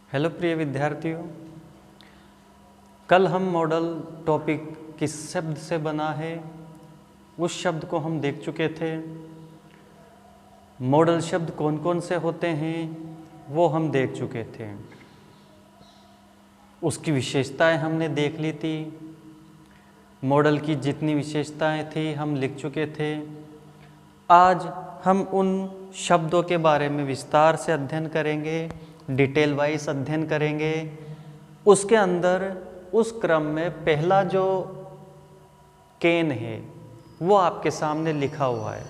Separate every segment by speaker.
Speaker 1: Hello प्रिय विद्यार्थियों, कल हम मॉडल टॉपिक किस शब्द से बना है उस शब्द को हम देख चुके थे। मॉडल शब्द कौन कौन से होते हैं वो हम देख चुके थे। उसकी विशेषताएं हमने देख ली थी। मॉडल की जितनी विशेषताएं थी हम लिख चुके थे। आज हम उन शब्दों के बारे में विस्तार से अध्ययन करेंगे, डिटेल वाइज अध्ययन करेंगे। उसके अंदर उस क्रम में पहला जो केन है वो आपके सामने लिखा हुआ है।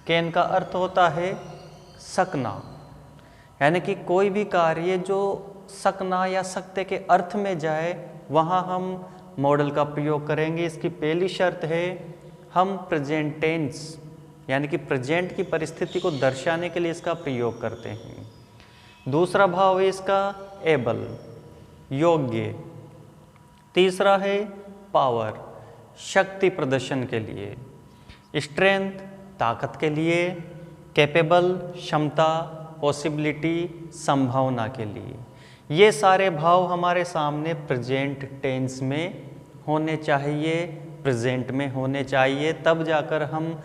Speaker 1: केन का अर्थ होता है सकना, यानी कि कोई भी कार्य जो सकना या सकते के अर्थ में जाए वहाँ हम मॉडल का प्रयोग करेंगे। इसकी पहली शर्त है हम प्रेजेंट टेंस यानी कि प्रेजेंट की परिस्थिति को दर्शाने के लिए इसका प्रयोग करते हैं। दूसरा भाव है इसका एबल, योग्य। तीसरा है पावर, शक्ति प्रदर्शन के लिए। स्ट्रेंथ, ताकत के लिए। कैपेबल, क्षमता। पॉसिबिलिटी, संभावना के लिए। ये सारे भाव हमारे सामने प्रेजेंट टेंस में होने चाहिए, प्रेजेंट में होने चाहिए, तब जाकर हम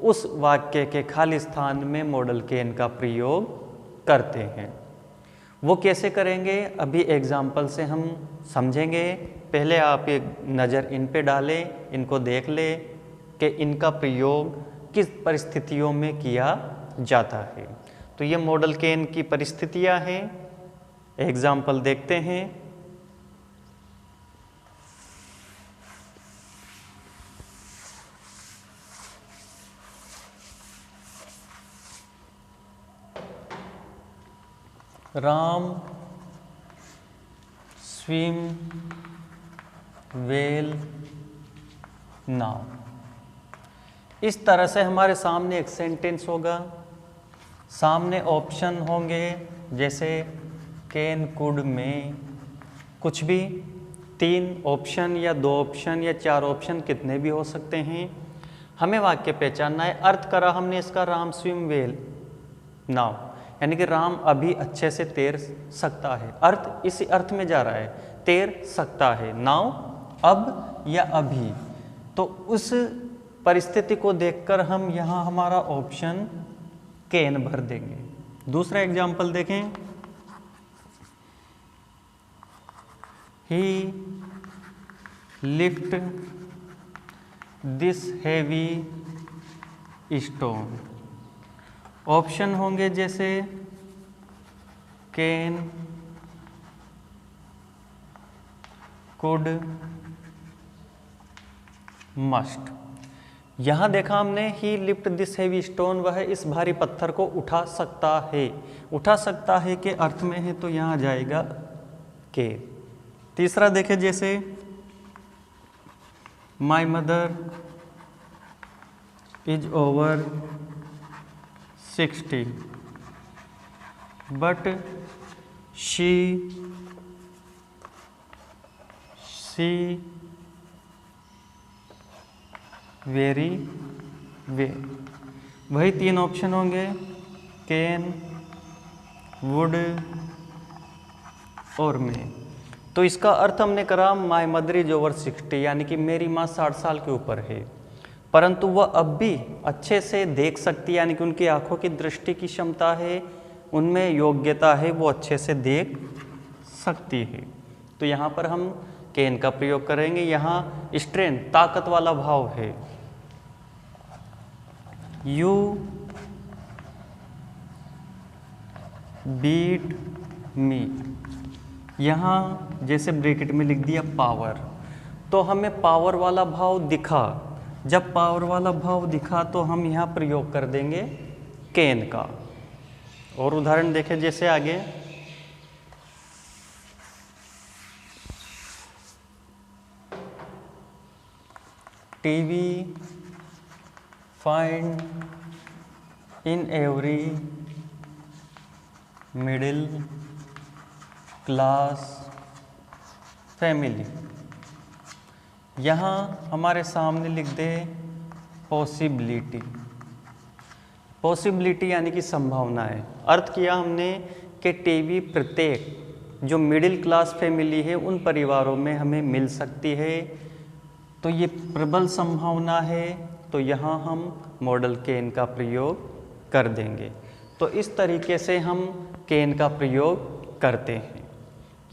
Speaker 1: उस वाक्य के खाली स्थान में मॉडल केन का प्रयोग करते हैं। वो कैसे करेंगे अभी एग्जाम्पल से हम समझेंगे। पहले आप एक नज़र इन पे डालें, इनको देख लें कि इनका प्रयोग किस परिस्थितियों में किया जाता है। तो ये मॉडल केन की परिस्थितियां हैं। एग्जाम्पल देखते हैं। Ram swim well now. इस तरह से हमारे सामने एक सेंटेंस होगा। सामने ऑप्शन होंगे जैसे कैन, कुड, में, कुछ भी। 3 ऑप्शन या 2 ऑप्शन या 4 ऑप्शन कितने भी हो सकते हैं। हमें वाक्य पहचानना है। अर्थ करा हमने इसका राम स्विम वेल नाउ, यानी कि राम अभी अच्छे से तैर सकता है। अर्थ इसी अर्थ में जा रहा है, तैर सकता है। नाउ, अब या अभी। तो उस परिस्थिति को देखकर हम यहाँ हमारा ऑप्शन कैन भर देंगे। दूसरा एग्जाम्पल देखें। He lift this heavy stone. Option होंगे जैसे कैन, कुड, मस्ट। यहाँ देखा हमने he lift this heavy stone, वह इस भारी पत्थर को उठा सकता है। उठा सकता है के अर्थ में है तो यहाँ जाएगा के। तीसरा देखे जैसे my mother is over 60 but she very well. वही 3 ऑप्शन होंगे कैन, वुड और में। तो इसका अर्थ हमने करा माई मदर इज ओवर 60, यानी कि मेरी माँ 60 साल के ऊपर है, परंतु वह अब भी अच्छे से देख सकती है, यानी कि उनकी आंखों की दृष्टि की क्षमता है, उनमें योग्यता है, वो अच्छे से देख सकती है। तो यहाँ पर हम कैन का प्रयोग करेंगे। यहाँ स्ट्रेंथ, ताकत वाला भाव है। You beat me. यहाँ जैसे ब्रैकेट में लिख दिया पावर, तो हमें पावर वाला भाव दिखा। जब पावर वाला भाव दिखा तो हम यहाँ प्रयोग कर देंगे कैन का। और उदाहरण देखें जैसे आगे। TV find in every middle class family. यहाँ हमारे सामने लिख दे पॉसिबिलिटी। पॉसिबिलिटी यानी कि संभावना है। अर्थ किया हमने कि टीवी प्रत्येक जो मिडिल क्लास फैमिली है उन परिवारों में हमें मिल सकती है। तो ये प्रबल संभावना है, तो यहाँ हम मॉडल केन का प्रयोग कर देंगे। तो इस तरीके से हम केन का प्रयोग करते हैं।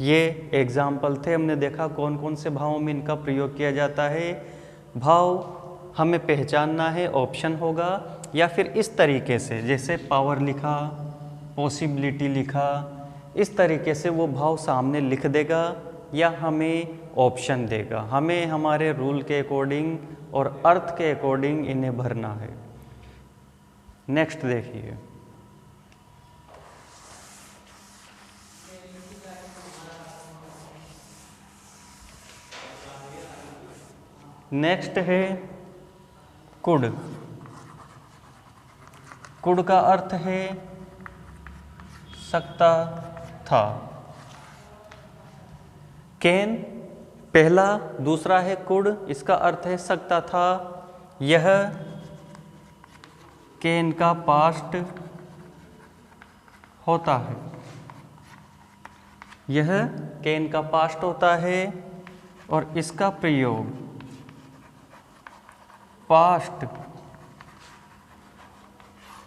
Speaker 1: ये एग्जाम्पल थे, हमने देखा कौन कौन से भावों में इनका प्रयोग किया जाता है। भाव हमें पहचानना है, ऑप्शन होगा, या फिर इस तरीके से जैसे पावर लिखा, पॉसिबिलिटी लिखा, इस तरीके से वो भाव सामने लिख देगा या हमें ऑप्शन देगा। हमें हमारे रूल के अकॉर्डिंग और अर्थ के अकॉर्डिंग इन्हें भरना है। नेक्स्ट देखिए, नेक्स्ट है कुड। कुड का अर्थ है सकता था। कैन पहला, दूसरा है कुड, इसका अर्थ है सकता था। यह कैन का पास्ट होता है। यह कैन का पास्ट होता है और इसका प्रयोग पास्ट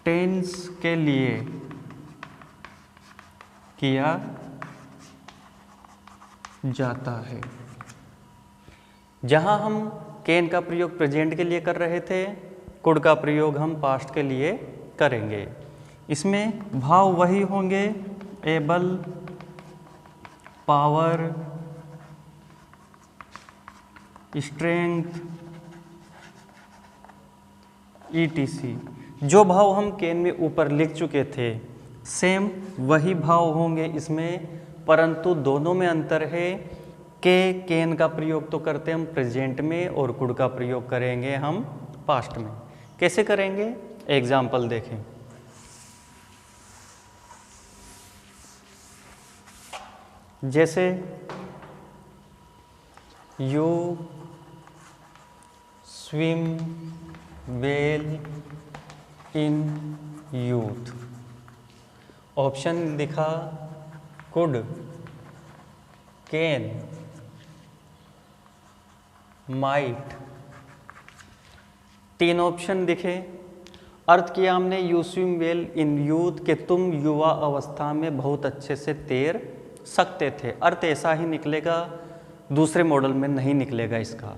Speaker 1: टेंस के लिए किया जाता है। जहां हम कैन का प्रयोग प्रेजेंट के लिए कर रहे थे, कुड का प्रयोग हम पास्ट के लिए करेंगे। इसमें भाव वही होंगे, एबल, पावर, स्ट्रेंथ, ETC। जो भाव हम कैन में ऊपर लिख चुके थे सेम वही भाव होंगे इसमें, परंतु दोनों में अंतर है कि कैन का प्रयोग तो करते हम प्रेजेंट में और कुड का प्रयोग करेंगे हम पास्ट में। कैसे करेंगे, एग्जाम्पल देखें। जैसे you swim well in youth. Option दिखा कुड, कैन, माइट, तीन ऑप्शन दिखे। अर्थ किया हमने you swim well in youth के तुम युवा अवस्था में बहुत अच्छे से तैर सकते थे। अर्थ ऐसा ही निकलेगा, दूसरे मॉडल में नहीं निकलेगा इसका।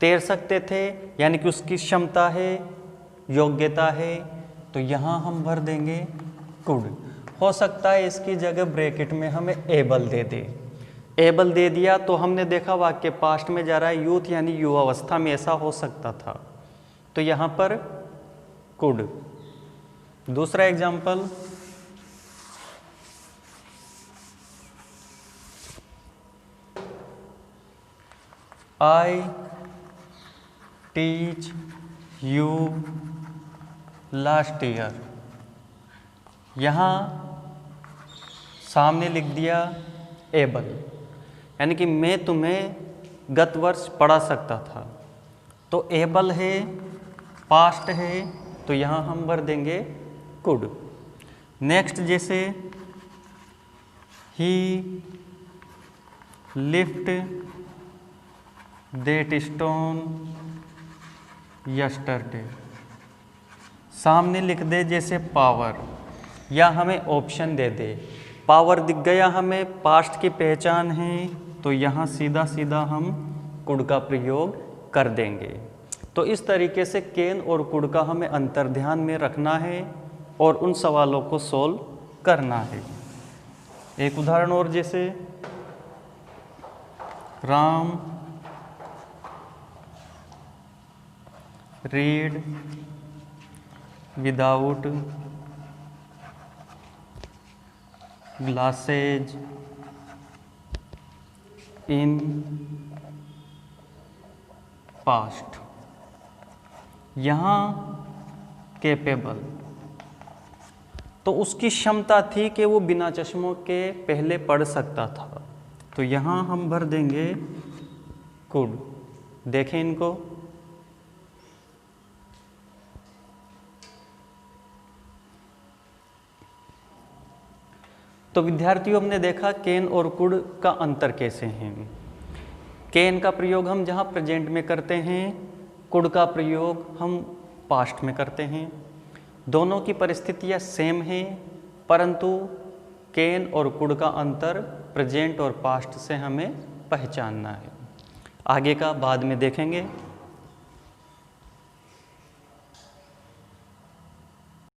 Speaker 1: तैर सकते थे यानी कि उसकी क्षमता है, योग्यता है, तो यहाँ हम भर देंगे कुड। हो सकता है इसकी जगह ब्रैकेट में हमें एबल दे दे। एबल दे दिया तो हमने देखा वाक्य पास्ट में जा रहा है, यूथ यानी युवावस्था में, ऐसा हो सकता था, तो यहाँ पर कुड। दूसरा example, I teach you last year. यहाँ सामने लिख दिया एबल, यानी कि मैं तुम्हें गत वर्ष पढ़ा सकता था। तो एबल है, पास्ट है, तो यहाँ हम भर देंगे कुड। नेक्स्ट जैसे ही लिफ्ट दैट स्टोन यस्टरडे। सामने लिख दे जैसे पावर, या हमें ऑप्शन दे दे। पावर दिख गया हमें, पास्ट की पहचान है, तो यहाँ सीधा सीधा हम कुड का प्रयोग कर देंगे। तो इस तरीके से कैन और कुड का हमें अंतर ध्यान में रखना है और उन सवालों को सोल्व करना है। एक उदाहरण और, जैसे Ram read without glasses in past. यहाँ कैपेबल, तो उसकी क्षमता थी कि वो बिना चश्मों के पहले पढ़ सकता था, तो यहाँ हम भर देंगे कुड। देखें इनको, तो विद्यार्थियों, हमने देखा कैन और कुड का अंतर कैसे है। कैन का प्रयोग हम जहाँ प्रेजेंट में करते हैं, कुड का प्रयोग हम पास्ट में करते हैं। दोनों की परिस्थितियाँ सेम हैं, परंतु कैन और कुड का अंतर प्रेजेंट और पास्ट से हमें पहचानना है। आगे का बाद में देखेंगे।